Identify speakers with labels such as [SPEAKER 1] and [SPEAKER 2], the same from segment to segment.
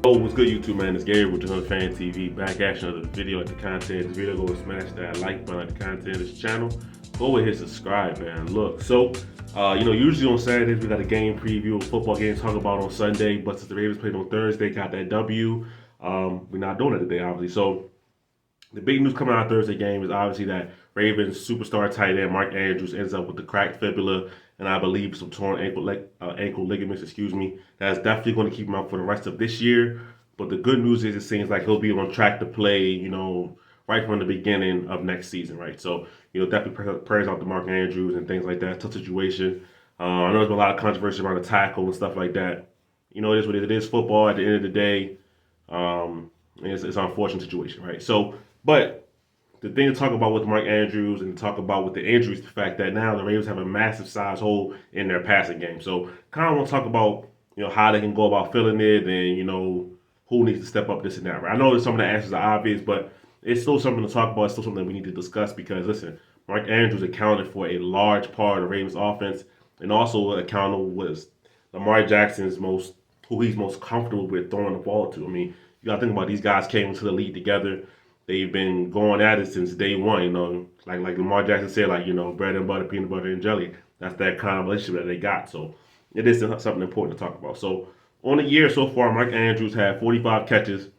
[SPEAKER 1] Oh, what's good, YouTube, man? It's Gary with another Fan TV. Back action of the video, like the content. This video, go and smash that like button, like the content of this channel. Go and hit subscribe, man. Look, usually on Saturdays we got a game preview, a football game to talk about on Sunday. But since the Ravens played on Thursday, got that W. We're not doing it today, obviously. So the big news coming out of Thursday game is obviously that Ravens superstar tight end Mark Andrews ends up with the cracked fibula and I believe some torn ankle ligaments. Excuse me. That's definitely going to keep him out for the rest of this year. But the good news is it seems like he'll be on track to play. Right from the beginning of next season. Right. So definitely prayers out to Mark Andrews and things like that. Tough situation. I know there's been a lot of controversy around the tackle and stuff like that. It is what it is. Football at the end of the day. It's an unfortunate situation, right? But the thing to talk about with Mark Andrews and to talk about with the injuries, the fact that now the Ravens have a massive size hole in their passing game. So kind of want to talk about how they can go about filling it and who needs to step up this and that. Right? I know that some of the answers are obvious, but it's still something to talk about. It's still something that we need to discuss because listen, Mark Andrews accounted for a large part of the Ravens offense and also accountable was Lamar Jackson's who he's most comfortable with throwing the ball to. I mean, you got to think about these guys came into the league together. They've been going at it since day one. Like Lamar Jackson said, bread and butter, peanut butter and jelly. That's that kind of relationship that they got. So it is something important to talk about. So on the year so far, Mark Andrews had 45 catches,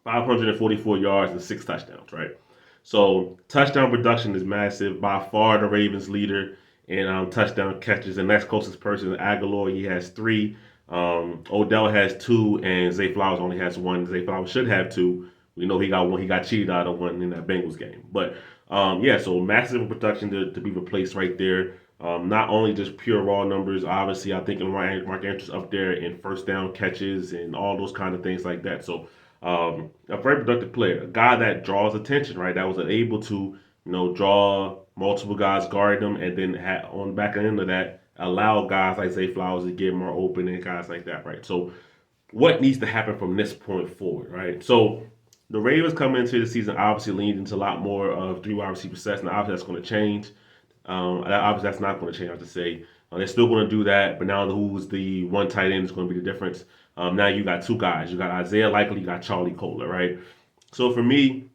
[SPEAKER 1] 544 yards, and 6 touchdowns. Right. So touchdown production is massive. By far the Ravens leader in touchdown catches. The next closest person is Aguilar. He has 3. Odell has 2, and Zay Flowers only has 1. Zay Flowers should have 2. We know he got 1. He got cheated out of 1 in that Bengals game. But so massive production to be replaced right there. Not only just pure raw numbers. Obviously, I think Mark Andrews up there in first down catches and all those kind of things like that. So a very productive player, a guy that draws attention, right? That was able to draw multiple guys guard him, and then on the back end of that, allow guys like Zay Flowers to get more open and guys like that, right? So what needs to happen from this point forward, right? So the Ravens coming into the season obviously leaned into a lot more of 3 wide receiver sets, and obviously that's going to change. Obviously that's not going to change, I have to say. They're still going to do that, but now who's the one tight end is going to be the difference. Now you got 2 guys. You got Isaiah Likely, you got Charlie Kolar, right? So for me,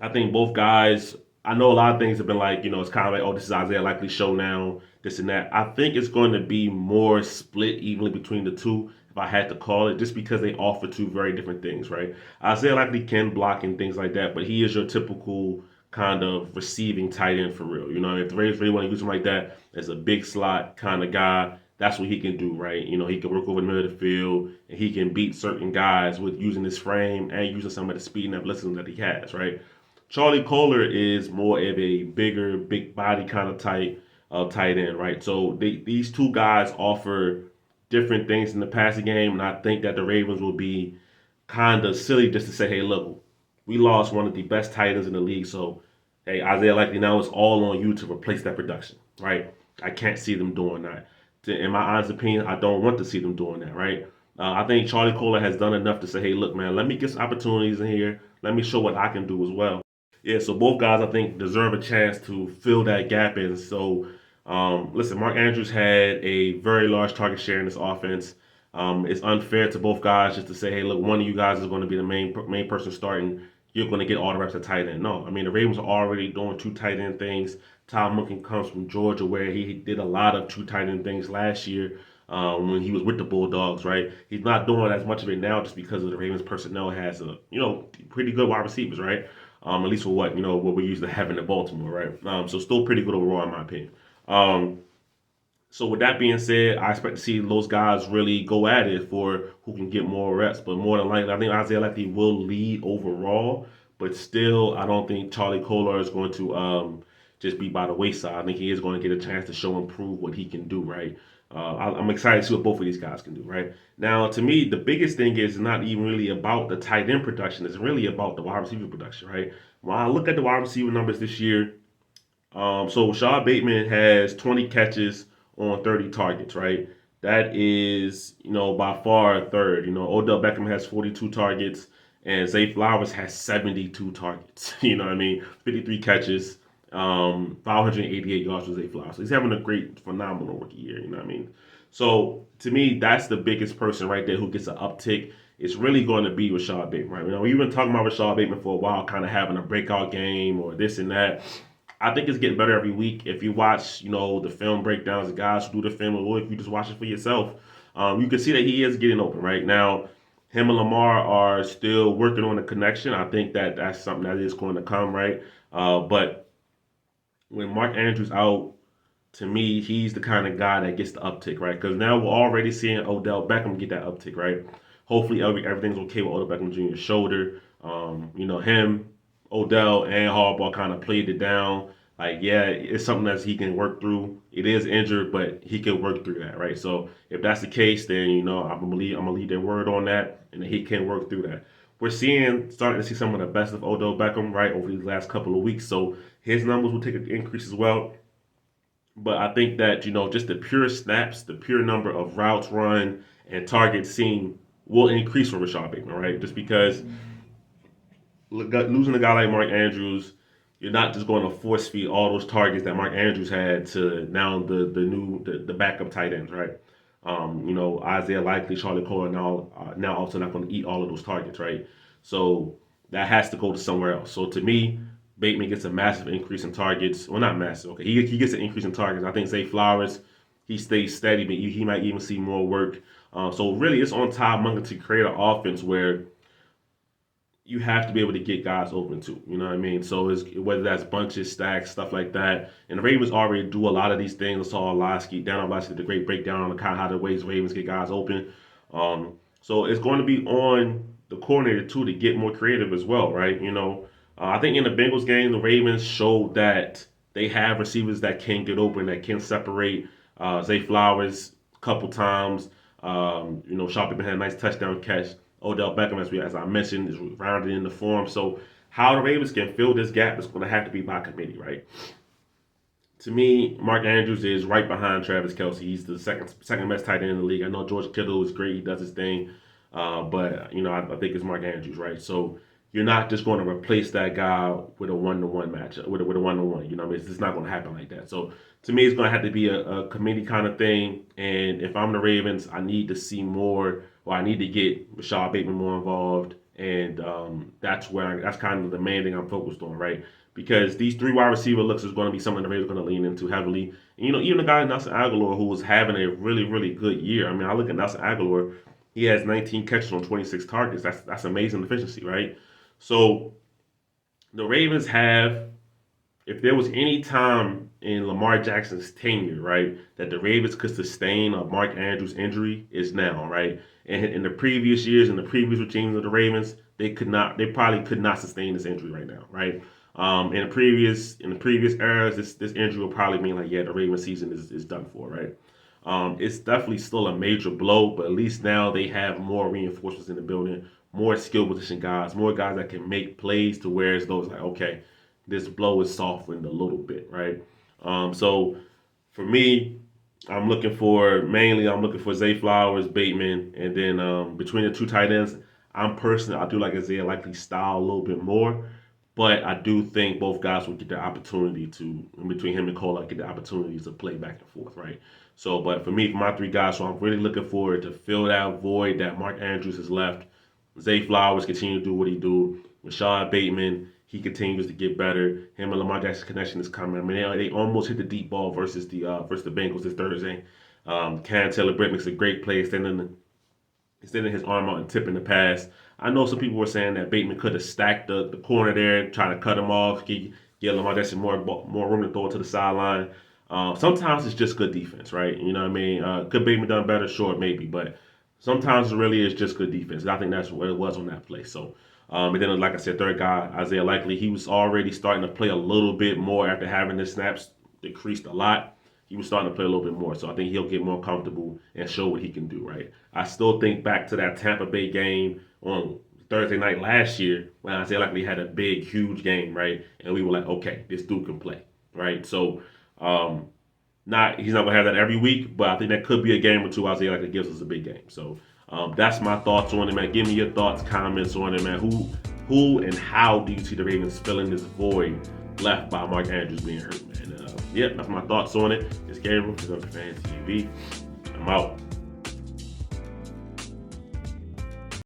[SPEAKER 1] I think both guys. I know a lot of things have been like, it's kind of like, oh, this is Isaiah Likely's show now, this and that. I think it's going to be more split evenly between the two, if I had to call it, just because they offer 2 very different things, right? Isaiah Likely can block and things like that, but he is your typical kind of receiving tight end for real. If the Ravens really want to use him like that as a big slot kind of guy, that's what he can do, right? He can work over the middle of the field and he can beat certain guys with using his frame and using some of the speed and athleticism that he has, right? Charlie Kolar is more of a bigger, big body kind of type of tight end, right? So these 2 guys offer different things in the passing game, and I think that the Ravens will be kind of silly just to say, hey, look, we lost one of the best tight ends in the league, so hey, Isaiah Likely, now it's all on you to replace that production, right? I can't see them doing that. In my honest opinion, I don't want to see them doing that, right? I think Charlie Kolar has done enough to say, hey, look, man, let me get some opportunities in here. Let me show what I can do as well. Yeah, so both guys I think deserve a chance to fill that gap in. So, listen, Mark Andrews had a very large target share in this offense. It's unfair to both guys just to say, hey, look, one of you guys is going to be the main person starting. You're going to get all the reps at tight end. No, I mean the Ravens are already doing 2 tight end things. Tom Monken comes from Georgia, where he did a lot of 2 tight end things last year when he was with the Bulldogs. Right, he's not doing as much of it now just because of the Ravens personnel has pretty good wide receivers. Right, at least for what we used to have in Baltimore, right? So still pretty good overall in my opinion. Um, so with that being said, I expect to see those guys really go at it for who can get more reps. But more than likely, I think Isaiah Likely will lead overall. But still, I don't think Charlie Kolar is going to just be by the wayside. I think he is going to get a chance to show and prove what he can do, right? I'm excited to see what both of these guys can do, right? Now, to me, the biggest thing is not even really about the tight end production. It's really about the wide receiver production, right? When I look at the wide receiver numbers this year, so Rashad Bateman has 20 catches on 30 targets, right? That is, by far a third. Odell Beckham has 42 targets and Zay Flowers has 72 targets. You know what I mean? 53 catches, 588 yards for Zay Flowers. So he's having a great, phenomenal rookie year. You know what I mean? So to me, that's the biggest person right there who gets an uptick it's really going to be Rashad Bateman, right? We've been talking about Rashad Bateman for a while, kind of having a breakout game or this and that. I think it's getting better every week. If you watch, the film breakdowns, the guys who do the film, or if you just watch it for yourself, you can see that he is getting open right now. Him and Lamar are still working on the connection. I think that that's something that is going to come, right? But when Mark Andrews out, to me, he's the kind of guy that gets the uptick, right? Because now we're already seeing Odell Beckham get that uptick, right? Hopefully, everything's okay with Odell Beckham Jr.'s shoulder. Him, Odell, and Harbaugh kind of played it down. Like, yeah, it's something that he can work through. It is injured, but he can work through that, right? So if that's the case, then I'm gonna leave their word on that, and that he can work through that. We're starting to see some of the best of Odell Beckham, right, over these last couple of weeks. So his numbers will take an increase as well. But I think that, just the pure snaps, the pure number of routes run and targets seen will increase for Rashad Bateman, right? Just because losing a guy like Mark Andrews, you're not just going to force feed all those targets that Mark Andrews had to now the backup tight ends, right? Isaiah Likely, Charlie Cole are now also not going to eat all of those targets, right? So that has to go to somewhere else. So to me, Bateman gets a massive increase in targets. Well, not massive. Okay, he gets an increase in targets. I think Zay Flowers, he stays steady, but he might even see more work. So really, it's on Todd Monken to create an offense where you have to be able to get guys open too. You know what I mean? So whether that's bunches, stacks, stuff like that. And the Ravens already do a lot of these things. I saw Dan Orlovsky did a great breakdown on kind of how the ways Ravens get guys open. So it's going to be on the coordinator too to get more creative as well, right? I think in the Bengals game, the Ravens showed that they have receivers that can get open, that can separate. Zay Flowers a couple times. Sean Pittman had a nice touchdown catch. Odell Beckham, as I mentioned, is rounded in the form. So how the Ravens can fill this gap is going to have to be by committee, right? To me, Mark Andrews is right behind Travis Kelce. He's the second best tight end in the league. I know George Kittle is great; he does his thing, but I think it's Mark Andrews, right? So you're not just going to replace that guy with a one-to-one matchup, with a one-to-one. It's just not going to happen like that. So to me, it's going to have to be a committee kind of thing. And if I'm the Ravens, I need to see more, or I need to get Rashad Bateman more involved. And that's kind of the main thing I'm focused on, right? Because these three wide receiver looks is going to be something the Ravens are going to lean into heavily. And, even the guy Nelson Agholor, who was having a really, really good year. I mean, I look at Nelson Agholor, he has 19 catches on 26 targets. That's amazing efficiency, right? So the Ravens have, if there was any time in Lamar Jackson's tenure, right, that the Ravens could sustain a Mark Andrews injury, is now, right? And in the previous years, in the previous regimes of the Ravens, they probably could not sustain this injury right now, right? In the previous eras, this injury will probably mean like, yeah, the Ravens season is done for, right? It's definitely still a major blow, but at least now they have more reinforcements in the building, more skill position guys, more guys that can make plays to where it's those like, okay, this blow is softened a little bit, right? So for me, I'm looking for Zay Flowers, Bateman, and then between the two tight ends, I do like Isaiah Likely style a little bit more, but I do think both guys will get the opportunity to, in between him and Cole, get the opportunities to play back and forth, right? So, but for me, for my three guys, so I'm really looking forward to fill that void that Mark Andrews has left. Zay Flowers continue to do what he do. Rashad Bateman, he continues to get better. Him and Lamar Jackson connection is coming. I mean, they almost hit the deep ball versus the Bengals this Thursday. Cam Taylor-Britt makes a great play, extending his arm out and tipping the pass. I know some people were saying that Bateman could have stacked the corner there, trying to cut him off, get Lamar Jackson more room to throw it to the sideline. Sometimes it's just good defense, right? You know what I mean? Could Bateman done better? Sure, maybe, but sometimes it really is just good defense. I think that's what it was on that play. So, and then, like I said, third guy, Isaiah Likely, he was already starting to play a little bit more after having his snaps decreased a lot. He was starting to play a little bit more. So I think he'll get more comfortable and show what he can do, right? I still think back to that Tampa Bay game on Thursday night last year when Isaiah Likely had a big, huge game, right? And we were like, okay, this dude can play, right? So, he's not gonna have that every week, but I think that could be a game or two Isaiah Likely gives us a big game. So that's my thoughts on it, man. Give me your thoughts, comments on it, man. Who and how do you see the Ravens filling this void left by Mark Andrews being hurt, man? That's my thoughts on it. It's Gabriel, Fans TV. I'm out.